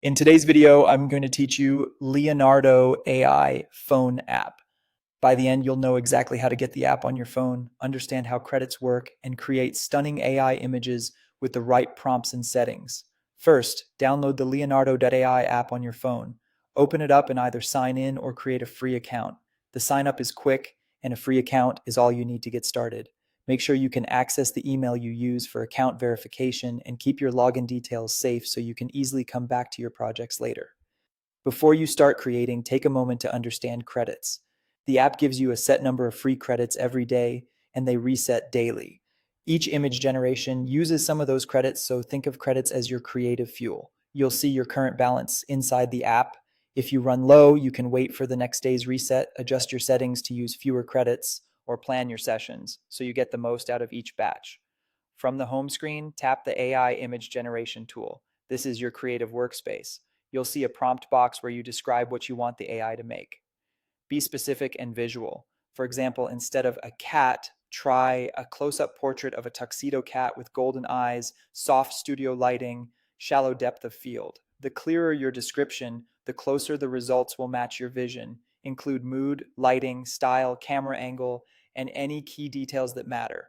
In today's video, I'm going to teach you Leonardo AI phone app. By the end, you'll know exactly how to get the app on your phone, understand how credits work, and create stunning AI images with the right prompts and settings. First, download the Leonardo AI app on your phone. Open it up and either sign in or create a free account. The sign up is quick, and a free account is all you need to get started. Make sure you can access the email you use for account verification and keep your login details safe so you can easily come back to your projects later. Before you start creating, take a moment to understand credits. The app gives you a set number of free credits every day, and they reset daily. Each image generation uses some of those credits, so think of credits as your creative fuel. You'll see your current balance inside the app. If you run low, you can wait for the next day's reset, adjust your settings to use fewer credits, or plan your sessions so you get the most out of each batch. From the home screen, tap the AI image generation tool. This is your creative workspace. You'll see a prompt box where you describe what you want the AI to make. Be specific and visual. For example, instead of a cat, try a close up portrait of a tuxedo cat with golden eyes, soft studio lighting, shallow depth of field. The clearer your description, the closer the results will match your vision. Include mood, lighting, style, camera angle, and any key details that matter.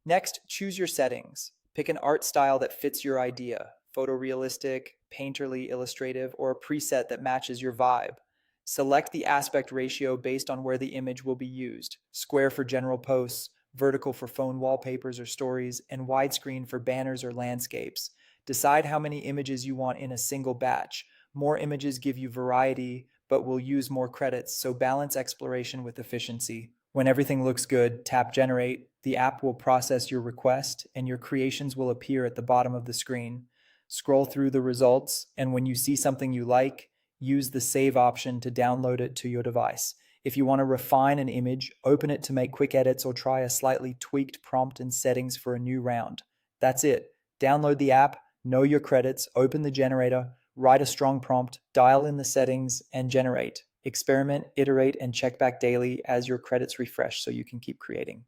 Next, choose your settings. Pick an art style that fits your idea: photorealistic, painterly, illustrative, or a preset that matches your vibe. Select the aspect ratio based on where the image will be used: square for general posts, vertical for phone wallpapers or stories, and widescreen for banners or landscapes. Decide how many images you want in a single batch. More images give you variety, but will use more credits, so balance exploration with efficiency. When everything looks good, tap Generate. The app will process your request, and your creations will appear at the bottom of the screen. Scroll through the results, and when you see something you like, use the Save option to download it to your device. If you want to refine an image, open it to make quick edits or try a slightly tweaked prompt and settings for a new round. That's it. Download the app, know your credits, open the generator, write a strong prompt, dial in the settings, and generate. Experiment, iterate, and check back daily as your credits refresh so you can keep creating.